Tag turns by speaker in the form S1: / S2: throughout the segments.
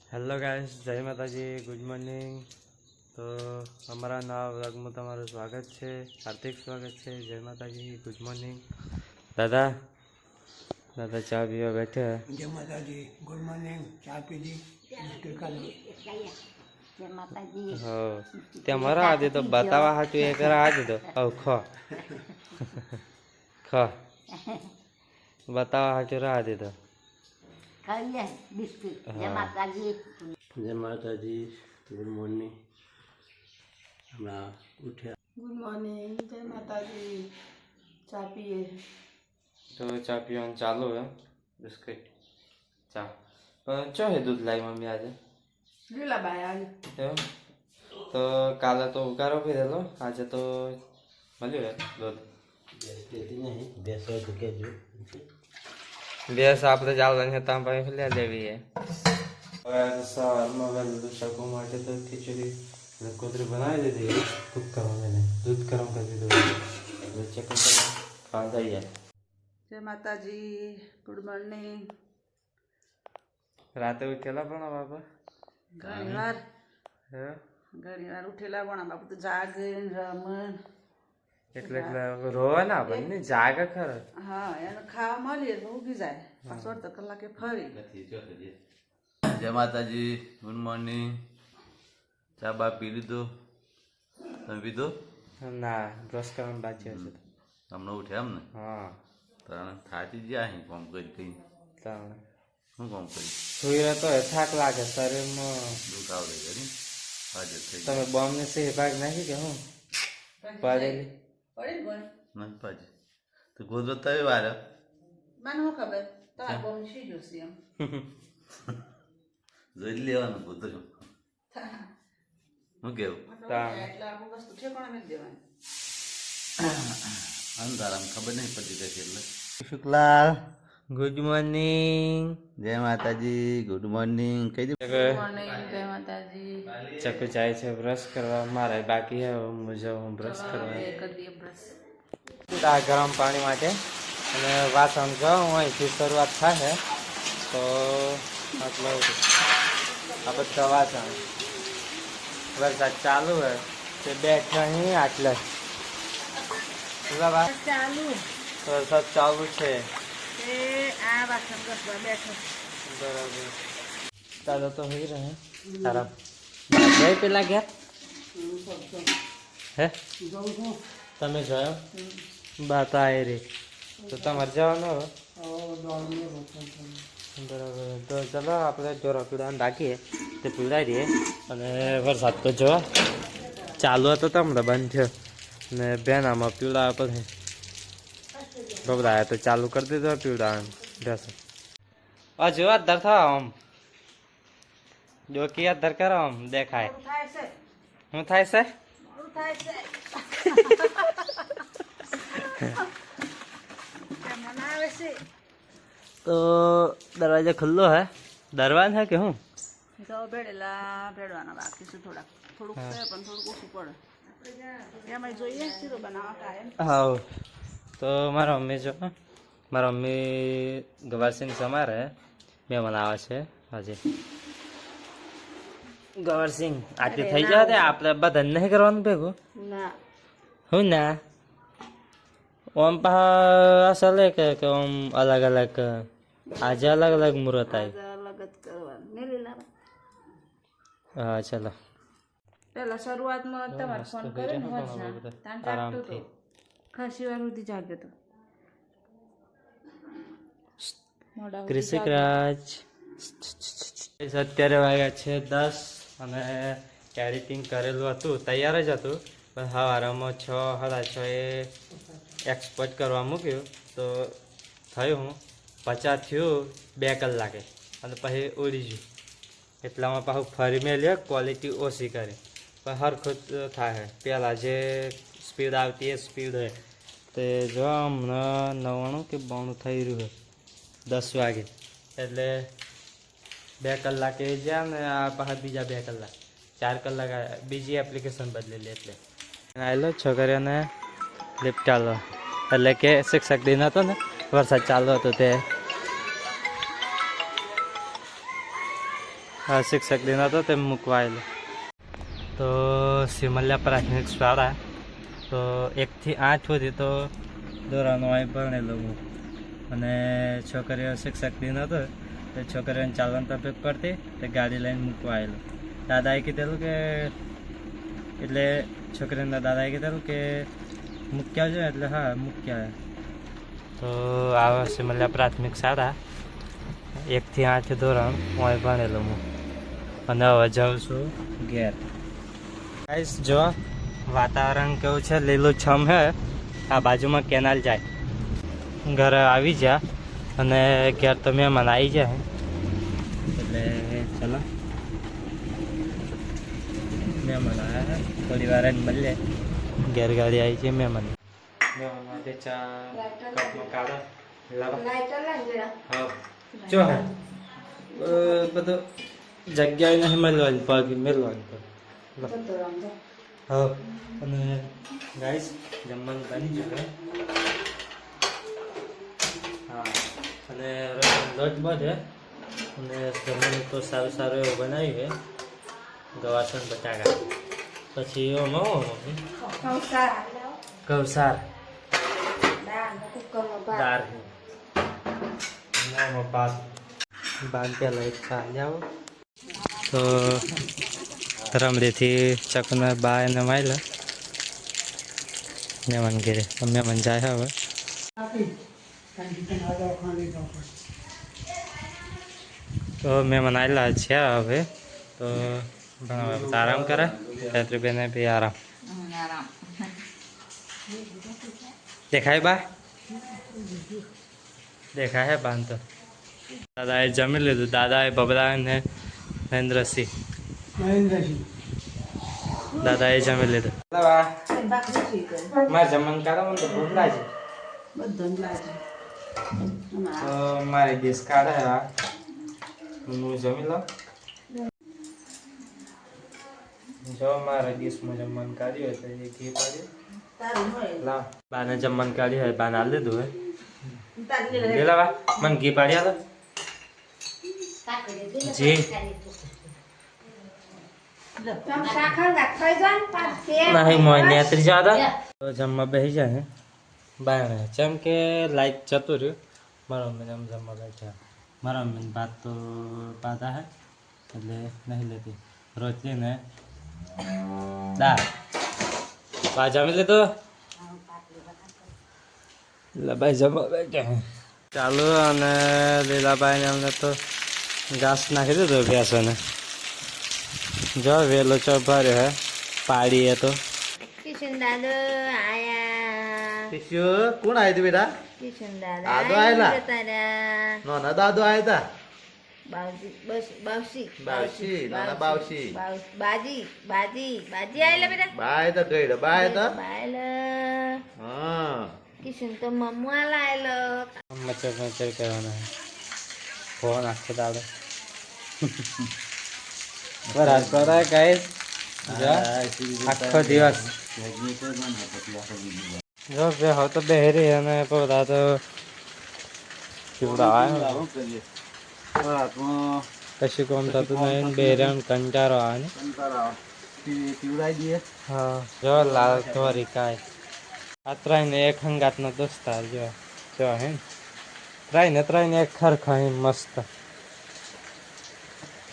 S1: Hello guys, जय माता जी, good morning. तो हमारा नवा व्लॉग में तमाરું स्वागत है, हार्दिक स्वागत है। जय माता जी, गुड मॉर्निंग। दादा दादा चा पीवा बैठे हैं।
S2: जय माता जी, गुड मॉर्निंग। चाय पी ली, बिस्किट खा लो।
S3: जय माता जी।
S1: हो ते मरा आदि तो बतावा हाटू एक आदि तो औ खो खो बतावा हाटू रा आदि तो
S3: खाइए बिस्किट। जय
S1: हाँ।
S3: माता जी।
S2: जय माता जी, गुड मॉर्निंग। हमरा उठे
S4: गुड मॉर्निंग। जय माता जी। चा पिए।
S1: तो चा पीवा चालू है, बिस्किट चा पण चो है दूध लाई मम्मी आज
S4: લીલા બાય आज
S1: तो काले तो उगारो पीधेलो, आज तो મળ્યું है दूध।
S2: देती नहीं, बेसो तो के जो
S1: बेस આપણે ચાલવાની હતા ભાઈ લે લેવી है। હવે સવારમાં વહેલું શકું માટે તો ખીચડી અને કોતરી બનાવી દીધી है। कुक કરવા मैंने दूध गरम कर દીધું એટલે ચિકન ખાવા જાય।
S4: जय माता जी, गुड मॉर्निंग।
S1: રાતે ઉઠેલા પણ બાપા
S4: ઘણીવાર ઉઠેલા પણ બાપુ તો જાગે રમણ
S1: એટલે એટલે રોવે ના પણ જાગે ખરો।
S4: હા એને ખાવા મળીએ તો ઉગી જાય પાછો અડધો કલાકે ફરી।
S5: जय माता जी, गुड मॉर्निंग। चा बा पी लीधो? તમે પીધો?
S1: ના બ્રશ કરવાનું બાકી હશે તો
S5: તમને ઉઠ્યા એમ ને?
S1: હા
S5: તાણે થાકી ગયા અહીં કામ કરી કઈ
S1: તાણે
S5: શું કામ કરી
S1: સુઈ રહેતો હોય થાક લાગે શરીરમાં।
S5: દુઃખ આવડે કરી હાજર થઈ
S1: તમે બોમ્બ ને સે ભાગ નાખી કે હું પાડેલી
S4: પડી ગયો
S5: નહીં પાછી તો ગોદરો તવી વાર
S4: મને શું ખબર તમારે બહુ શીખ્યું છે એમ
S5: જોઈ લેવાનું ગોદરો શું કેવું
S4: એટલે અમુક વસ્તુ ઠેકાણે નથી દેવાની।
S5: અંધારામાં ખબર નહીં પડતી કઈ એટલે
S1: શુક્લાલ ગુડ મોર્નિંગ।
S5: જય માતાજી, ગુડ મોર્નિંગ કહી દે
S4: મોર્નિંગ જય માતાજી।
S1: ચકુ જાય છે બ્રશ કરવા, મારે બાકી હે મુજબ હું બ્રશ કરવા
S4: કરી દઈએ બ્રશ।
S1: આ ગરમ પાણી માટે અને વાસણ જાઉં અહીંથી શરૂઆત થાય તો આટલો આ બધા વાસણ વરસાદ ચાલુ હે તે બેઠા અહીં આટલે
S4: ચાલુ
S1: વરસાદ ચાલુ છે
S4: એ આ વાસણ ઘસવા બેઠો।
S1: બરાબર। દાદા તો હોઈ રહે તારા જય પેલા ઘેર હે તમે જોયો બાત આવી રહી તો તમારે જવાનું હવે? બરાબર। તો ચલો આપણે જોરો પીડાને રાખીએ તે પીવડાવી દઈએ અને વરસાદ તો જો ચાલુ હતો તો હમણાં બંધ થયો ને બેન આમાં પીવડાવવા પડે ગભરાયા તો ચાલુ કરી દીધો પીવડાવવાનું બેસો હજુ અધર થવા આમ ડોકી અધર કરો આમ દેખાય
S4: થાય છે
S1: શું થાય છે
S4: મોડું થાય છે મને આવે છે
S1: તો દરવાજો ખુલ્લો હે દરવાન હે કે હું
S4: તો ભેડવાના બાકી છે થોડુંક છે પણ થોડુંક ઓછું પડે એમાં જોઈએ શીરો બનાવવા કાયમ।
S1: હા તો મારા મમ્મી જો મારા મમ્મી ગવારસિંગ સમારે મહેમાન આવે છે આજે ગવારસિંગ આટલી થઈ જાય આપણે બધા નહીં કરવાનું ભેગું
S4: ના
S1: હું ના ઓમ પા અસલ કે ઓમ અલગ અલગ આજે અલગ અલગ મુહૂર્ત આવી
S4: અલગ જ કરવાનું ને લીલા
S1: હા ચલો
S4: પેલા શરૂઆતમાં તમારે ફોન કર્યો ને વર્ષના તાન જાગતો હતો ખાસી વાર સુધી જાગ્યો હતો મોડા સુધી
S1: કૃષિકરાજ અત્યારે વાગ્યા છે 10 અને એડિટિંગ કરેલું હતું તૈયાર જ હતું પણ સવારમાં 6 સાડા 6 એ એક્સપોર્ટ કરવા મૂક્યું તો થયું હું 50 થયું 2 કલાકે અને પછી ઉડી ગયું એટલામાં પાછું ફરી મેલ્યો ક્વોલિટી ઓછી કરી પણ હરખું થાય પહેલાં જે સ્પીડ આવતી એ સ્પીડ હોય તે જો હમણાં 99 કે 92 થઈ રહ્યું 10 વાગે એટલે 2 કલાકે જ્યાં ને આ પાછા બીજા 2 કલાક 4 કલાક બીજી એપ્લિકેશન બદલેલી એટલે આવેલો છોકરીઓને લિફ્ટ આલો એટલે કે શિક્ષક દિન હતો ને વરસાદ ચાલુ હતો તે શિક્ષક દિન હતો તે મૂકવા આવેલો. તો સિમલિયા પ્રાથમિક શાળા તો 1 થી 8 સુધી તો ધોરણ હોય ભણેલો હું. અને છોકરીઓ શિક્ષક દિન હતો તો છોકરીઓને ચાલવાની તકલીફ પડતી તો ગાડી લઈને મૂકવા આવેલો. દાદાએ કીધેલું કે એટલે છોકરીના દાદાએ કીધેલું કે મૂકી આવજો એટલે હા મૂકી આવે. તો આ સિમલિયા પ્રાથમિક શાળા 1 થી 8 ધોરણ હોય ભણેલો હું. અને હવે જાઉં છું ઘેર. ગાઈસ જો વાતાવરણ કેવું છે, લીલુંછમ છે. આ બાજુમાં કેનાલ જાય. ઘરે આવી જા અને ઘેર તો મહેમાન આવી જાય એટલે ચલો મહેમાન આવ્યા થોડી વાર જ મળીએ. ઘેર ગાડી આવી છે મહેમાન માટે ચા કપમાં કાઢો હા જો હે બધું જગ્યાએ નહીં મળવાની પગ મેળવાની હા. અને ગાઈસ જમવાનું બની જશે. હા અને લોટ બધે અને જમવાનું તો સારું સારું એવું બનાવ્યું છે. ગવાસન બટાકા પછી એમાં કૌસાર દાળ ભાત પેલા એક ખા જાઓ. તો રમડીથી ચકના બા એને મારેલા મહેમાન ઘેરે. મહેમાન જાય હવે. તો મહેમાન આવેલા છે હવે. તો ભણવા આરામ કરે. બેને બી આરામ દેખાય બા દેખાય હે બાન. તો દાદાએ જમી લીધું. દાદાએ બબલા ને મહેન્દ્રસિંહ દાદાએ જમી લીધું. મારે જમવાનું કાઢો મને તો ભૂખ લાગે. તો મારી ડીશ કાઢે હું જમી લઉં. જો મારા ડીશમાં જમવાનું કાઢ્યું હોય તો એ ઘી પાડ્યું લાવ. બાને જમવાનું કાઢ્યું હોય બાને હાલ લીધું હોય લેલા મને ઘી પાડી હાલો જી. નહીં મોય નેત્રી જાદા તો જમવા બેસી જાય બાય. જેમ કે લાઈટ જતું રહ્યું મારા મમ્મીને આમ જમવા બેઠા. મારા મમ્મીને ભાત તો પાતા હે એટલે નહીં લેતી. રોટલી ને દાળ બા જમી લીધો લીલાભાઈ જમવા બેઠા ચાલુ. અને લીલાભાઈને અમને તો ઘાસ નાખી દીધો ભેંસોને. જો વેલો ચો ભર્યો હે પાડીએ તો.
S3: કિશન દાદો આયા.
S2: કોણ આવ્યું બેટા?
S3: કિશન દાદા
S2: દાદો આયેલા?
S3: તારા
S2: નાના દાદો આવ્યા હતા.
S3: બાવજી બસ બાવસી
S2: બાવસી, નાના બાવસી.
S3: બાજી બાજી બાજી આયેલા બેટા.
S2: બાય તો ગઈ બાય તો
S3: બાયલા
S2: હા.
S3: કિશન તો મમ્મા લાયેલો.
S1: મચર મચર કરવાના ફોન આખો દાડો બરાબર કરાય ગાઈસ. આખો દિવસ જો બે હો તો બેહરી અને બધા તો ચીવડાવા કશું કામ થતું નહીં. બેહર્યા કંટાળો આવે ને. હા જો લાલ ધોરી કાય આ ત્રણ એક હંગાતનો દોસ્તાર જો જો હે ને ત્રણ એક ખરખા મસ્ત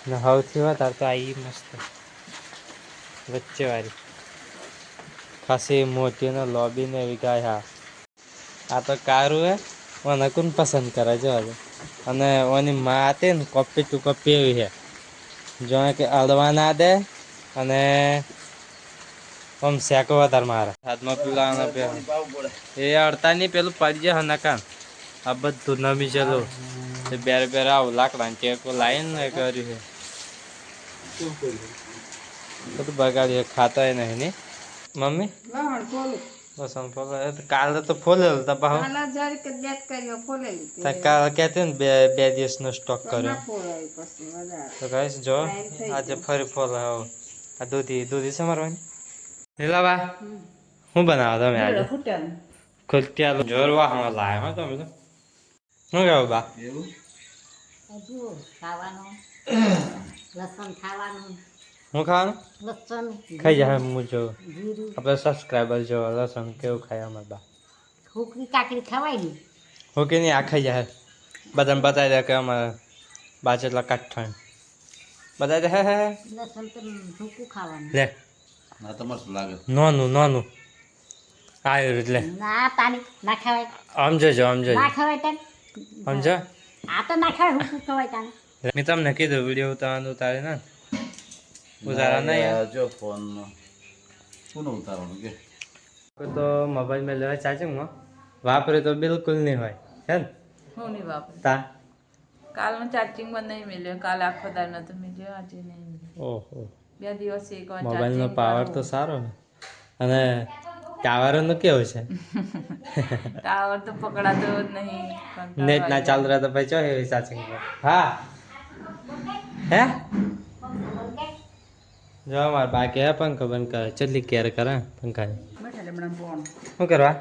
S1: ને સૌથી વધારે તો આવી મસ્ત વચ્ચે વાળી ખાસી મોટી ને લોબી ને એવી ગાય. હા આ તો કારું હે મને કોણ પસંદ કરે જો. અને ઓની માં હતી ને કોપી ટુ કોપી એવી છે જો કે અડવા ના દે અને આમ શેકો વધારે મારે હાથમાં પીલાવાનો એ અડતા નહીં પેલું પડી જાય નકાન. આ બધું નમી ચલું બેરે બેરે આવું લાકડા ને ટેકો લાવીને કર્યું છે બધું બગાડ્યું. ખાતા નહીં ની મમ્મી લસણ ફોલે કાલે તો ફોલેલું તો કાલે કહેતી ને બે દિવસનો સ્ટોક કર્યો તો કહીશ જો આજે ફરી ફોલે. આ દૂધી છે મારવાની લીલાબા શું બનાવો તમે આજે? ખુલ્ટિયા જોરવા હમણાં લાવે હો તમે તો. શું કહેવું બા?
S6: લસણ ખાવાનું
S1: હું ખાવાનું
S6: લસણ
S1: ખાઈ જાય હું જો
S6: જીરું
S1: આપણે સબસ્ક્રાઈબર જો લસણ કેવું ખાય અમારા બા
S6: હુકરી કાકડી ખવાય ને
S1: હું કે નહીં આ ખાઈ જાય બધાને બતાવી દે કે અમારા બા જેટલા કાઠા બતાવી દે હે
S6: લસણ તો ભૂકું ખાવાનું
S1: લે
S5: ના તો મસ્ત લાગે
S1: નાનું આવ્યું એટલે
S6: ના તાની ના ખવાય
S1: સમજો
S6: ના ખવાય તાને
S1: સમજો
S6: આ તો ના ખવાય હુકું ખવાય તાને
S1: મેં તમને કીધું વિડીયો ઉતારવાનું ઉતારે ને ઉતારા નહીં
S5: જો ફોનમાં કોને ઉતારવાનું કે
S1: તો મોબાઈલમાં લેવા ચાર્જિંગમાં વાપરે તો બિલકુલ નહીં હોય હે ને
S4: હું નહીં વાપરું
S1: તા
S4: કાલનો ચાર્જિંગમાં નહીં મળ્યો કાલે આખો દાર નતો મળ્યો આજે નહીં મળ્યો
S1: ઓહો
S4: 2 દિવસ એક વાર
S1: મોબાઈલનો પાવર તો સારો ને અને ટાવરનો કેવો છે
S4: ટાવર તો પકડાતો જ નહીં
S1: નેટ ના ચાલુ રહે તો ભાઈ ચો એવી ચાર્જિંગ હા હે જો માર બાકી હે પંખો બંધ કરે ચટલી કેર કરે પંખાની
S4: બેઠા હમણાં બોન
S1: શું કરવા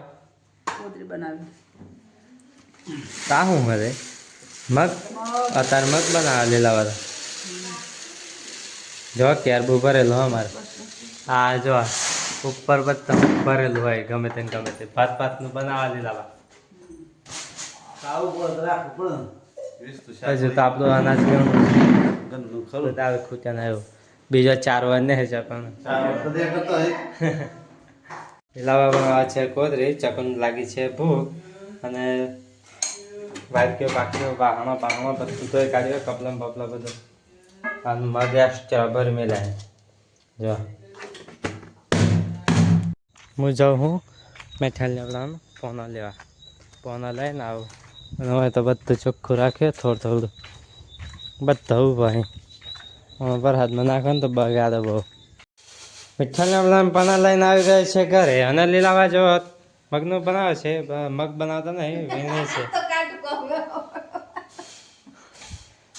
S4: કોદરી બનાવી
S1: તા હું હરે મગ અત્યારે મગ બનાવે લીલા વાળા જો કેરબુ ભરેલું અમારે હા જો ઉપર બધા ભરેલું હોય ગમે તે ભાતનું બનાવવા લીલા હજુ તો આપણું અનાજ
S5: ખરું
S1: આવે ખૂટ્યા ના આવ્યું બીજો 4 વાર ને છે પણ લીલાવા બનાવવા છે કોદરી ચકન લાગી છે ભૂખ અને વાટકીઓ બાકીઓ વાહણો બધું તો કાઢ્યો કપલમ બપલા બધું અને મગ એક્સ્ટ્રા ભરી મેલાય જો હું જાઉં હું મેઠાલ લેવડાનું પોના લઈને આવું અને હવે તો બધું ચોખ્ખું રાખે થોડું બધું ભાઈ વરસાદમાં નાખો ને તો બગાડે બહુ મીઠાલ લેવડાને પોના લઈને આવી ગયા છે ઘરે અને લીલાવા જો મગનું બનાવે છે મગ બનાવતા નહીં વીણે છે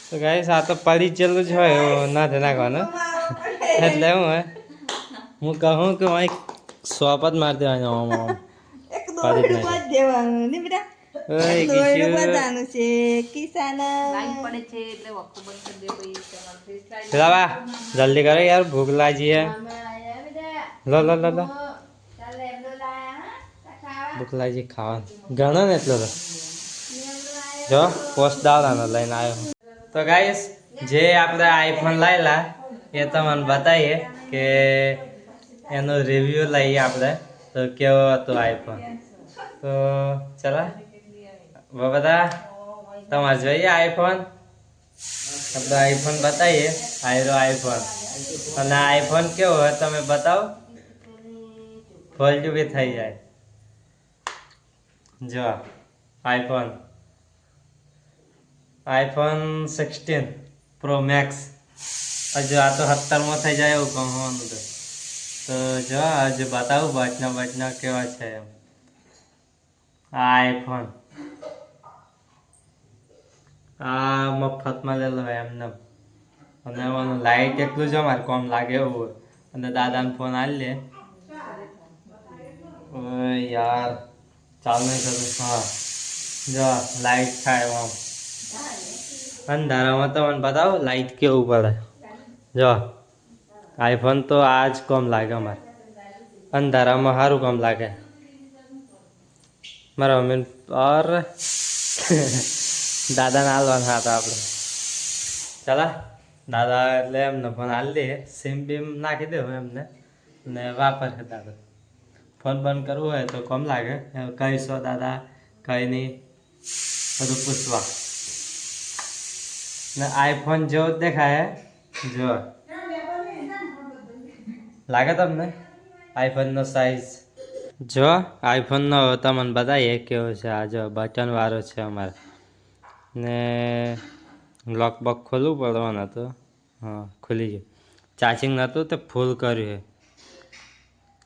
S1: તો ગાઈસ આ તો પડી જેલું જ હોય એવું ના તે નાખવાનું એટલે શું હોય હું કહું કે અહીં સોપ જ મારી દેવાનો આમ પડી જ
S4: લાઈન પડે છે એટલે વખો બંધ કરી દે પછી તમારે ફેસ લાઈન
S1: લાવા જલ્દી કરો યાર ભૂખ લાગી છે લો ભૂખ લાગી ખાવાનું ઘણો ને એટલો તો જો પોસ્ટ દાવડાનો લઈને આવ્યો તો ગાઈસ જે આપણે આઈફોન લાવેલા એ તમને બતાવીએ કે એનો રિવ્યૂ લઈએ આપણે તો કેવો હતો આઈફોન તો ચલો બધા તમારે જોઈએ આઈફોન આપણે આઈફોન બતાવીએ આઈફોન અને આઈફોન કેવો હોય તમે બતાવો ફોલ્ડ બી થઈ જાય જો આઈફોન 16 પ્રો મેક્સ હજુ આ તો 17માં થઈ જાય એવું કહવાનું તો જો હજુ બતાવું બચના કેવા છે એમ આ આઈફોન આ મફતમાં લેલો હોય એમને અને એવાનું લાઇટ એટલું જ અમારે કોમ લાગે એવું હોય અને દાદાને ફોન આવી લે યાર ચાલુ નહીં કરું હા જો લાઇટ થાય આમ અંધારામાં તો મને બતાવો લાઇટ કેવું પડે જો આઈફોન તો આ જ કોમ લાગે અમારે અંધારામાં સારું કામ લાગે મારા મમ્મી ઓર દાદાને હાલવાના હતા આપણે ચાલો દાદા એટલે એમને ફોન હાલી દે સિમ બીમ નાખી દે એમને ને વાપરે દાદા ફોન બંધ કરવું હોય તો કમ લાગે કહીશો દાદા કંઈ નહીં બધું પૂછવા ને આઈફોન જેવો જ દેખાય જો લાગે તમને આઈફોનનો સાઈઝ જો આઈફોનનો તમને બતાવીએ કેવો છે આ જો બટન વાળો છે અમારે ને લોક બોક ખોલવું પડવાનું હતું હા ખુલી ગયું ચાર્જિંગ નહોતું તે ફૂલ કર્યું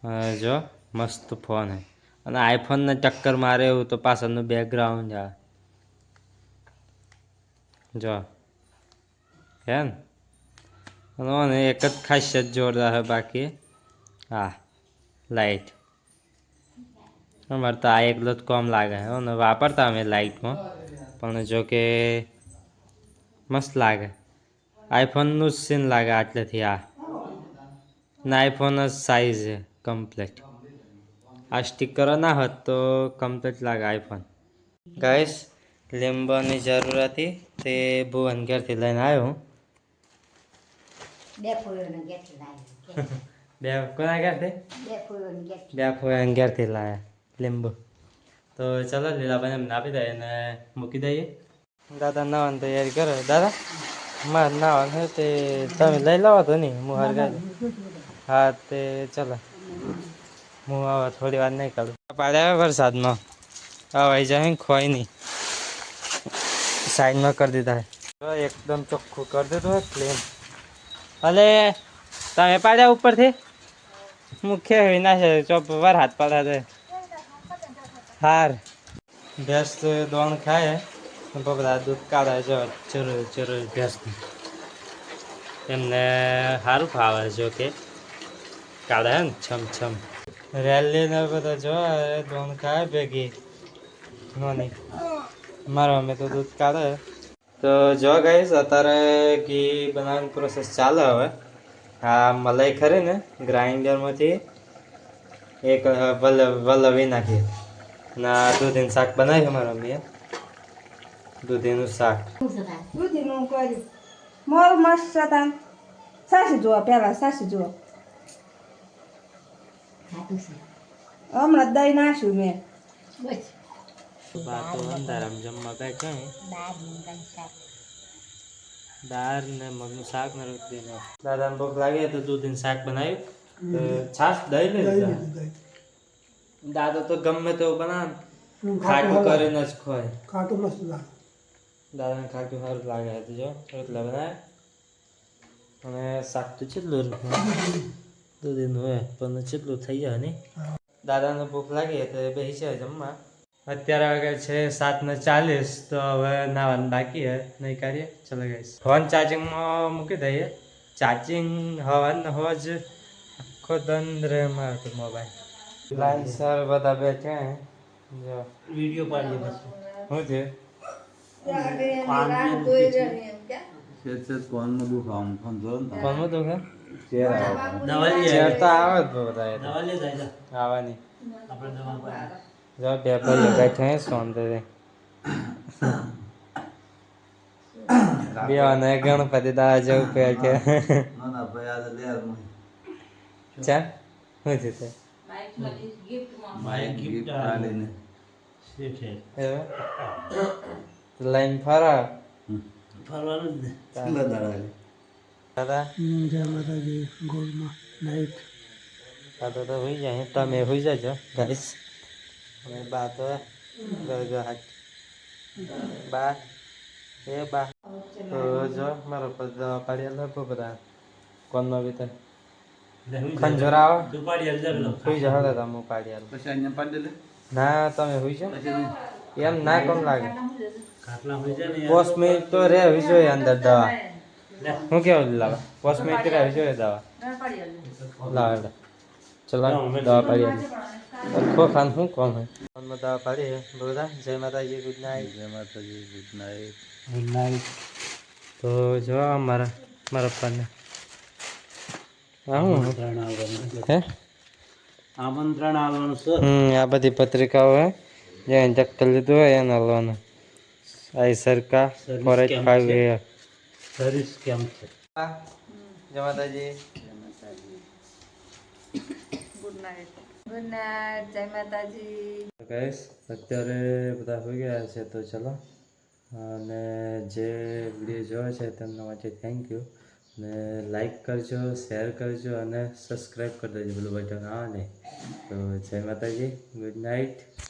S1: છે જો મસ્ત ફોન છે અને આઈફોનને ટક્કર મારે એવું તો પાછળનું બેકગ્રાઉન્ડ આવે જો હે ને એક જ ખાસિયત જોરદાર છે બાકી હા લાઇટ અમારે તો આ એકલો જ કોમ લાગે ને વાપરતા અમે લાઇટમાં પણ જો કે મસ્ત લાગે આઈફોનનું જ સીન લાગે આટલેથી આ ના આઈફોન જ સાઈઝ છે કમ્પ્લીટ આ સ્ટીકરો ના હોત તો કમ્પ્લીટ લાગે આઈફોન ગાઈસ લીંબોની જરૂર હતી તે ભુવન ઘેરથી લઈને આવ્યો હું
S6: બે ફૂલોને ગેટ લાવી
S1: બે કોના ઘેરથી
S6: બે ફૂલોને ગેટ
S1: બે ફોન ઘેરથી લાયા લીંબુ તો ચાલો લીલાભાઈ એમને આપી દઈએ અને મૂકી દઈએ દાદા નાવાની તૈયારી કરો દાદા મારે નાવાનું છે તે તમે લઈ લાવો તો નહીં હું હરગાઈ હા તે ચાલો હું હવે થોડી વાર નહીં કાઢું પાડ્યા વરસાદમાં હવાઈ જાય ખોઈ નહીં સાઈડમાં કરી દીધા છે એકદમ ચોખ્ખું કરી દીધું હોય ક્લીન અલે તમે પાડ્યા ઉપરથી મુખ્ય હોય ના છે ચોપ વાર હાથ પાડ્યા છે હાર ભેંસ તો દોણ ખાય બધા દૂધ કાઢે જો જરૂર ભેંસનું એમને સારું ફાવે જો કે કાઢે ને છમ રેલી ને બધા જો દોણ ખાય ભેગી નોની મારા અમે તો દૂધ કાઢે તો જો ગઈશ અત્યારે ઘી બનાવવાની પ્રોસેસ ચાલે હવે આ મલાઈ ખરી ને ગ્રાઇન્ડરમાંથી એક વલવી નાખીએ ના દૂધીનું શાક બનાવ્યું મારા મમ્મીએ દૂધીનું શાક
S4: દૂધીનું કર્યું મોરું મસ્ત હતા સાસી જોવા પહેલા સાસી જોવા
S6: ખાધું છે
S4: હમણાં દહીં નાખ્યું મેં
S6: બસ
S1: બાતો અંધારામ જમવા બેઠા
S6: દાળ મૂંગાનું શાક
S1: દાળ ને મગનું શાક ને રોટલી ને દાદાને ભૂખ લાગી તો દૂધીનું શાક બનાવ્યું તો છાશ દહીં લઈ લીધા દાદો તો ગમે તેવું બનાવે ખાટું કરીને જ ખોય
S2: ખાટું મસ્ત લાગે
S1: દાદાને ખાટું સારું લાગે હતું જો રોટલા બનાવે અને શાક તો કેટલું દૂધીનું હોય પણ કેટલું થઈ જાય નહીં દાદાને ભૂખ લાગી તો એ બેસી છે જમવા અત્યારે વાગે છે 7:40 તો હવે નાવાનું બાકી હે નહીં કરીએ ચલો ગાઈસ ફોન ચાર્જિંગમાં મૂકી દઈએ ચાર્જિંગ હવાને હવા જ આખો દંડ રહે મારો મોબાઈલ લાઈન સર બધા બેઠા હે જો વિડીયો પાડીએ બસ શું છે
S5: કોનમાં દુખ આમ ફોન જો ને
S1: કોનું દુખે
S5: ચેર આવે
S1: ચેર તો આવે જ બધા આવવાની જો બે ભાઈઓ બેઠા હે સોંદરે બે અને ગણપતિ દાદા જેવું પહેર કે
S5: ના ના ભાઈ આ લેર
S1: ચા શું છે તે
S5: માઇક ગિફ્ટ આલીને
S1: લાઈન ફરા
S5: કેટલા દાડા આલી
S1: દાદા
S2: જય માતાજી ગોળમાં નાઈટ
S1: દાદા તો હોઈ જાય તમે હોઈ જાજો ગાઈસ અને બા તો ગરગહાટ બા એ બા તો જો મારો પર દવા પાડી લો બધા કોનમાં બી તો ખંજોર આવો હોઈ જાઓ દાદા હું પાડી આલો
S5: પછી અહીંયા પાડી દે
S1: ના તમે હોઈ જાઓ
S5: પછી
S1: એમ ના કોમ લાગે 5 મિનિટ તો રહેવી જોઈએ અંદર દવા હું કેવું લાવા 5 મિનિટ રહેવી જોઈએ દવા લાવે ચલો દવા પાડી આલી આખો ખાન શું કોમ હે કોનમાં દવા પાડી હે બધા જય માતાજી ગુડ નાઇટ
S5: જય માતાજી ગુડ નાઇટ
S1: ગુડ નાઇટ તો જો મારા પપ્પાને હે
S7: આમંત્રણ આવવાનું છે
S1: આ બધી પત્રિકાઓ હે જે દખલ લીધું હોય એને હાલવાનું આઈ સરકાર ફોરેટ 5 યર
S7: સર્વિસ કેમ્પ છે
S1: જય માતાજી
S4: ગુડ નાઇટ
S3: ગુડ નાઇટ જય માતાજી
S1: ગાઈસ અત્યારે બધા હોઈ ગયા છે તો ચલો અને જે વિડીયો જોયો છે તેમના માટે થેન્ક યુ ને લાઈક કરજો શેર કરજો અને સબસ્ક્રાઈબ કરી દેજો પેલું બટન આવે ને તો જય માતાજી ગુડ નાઇટ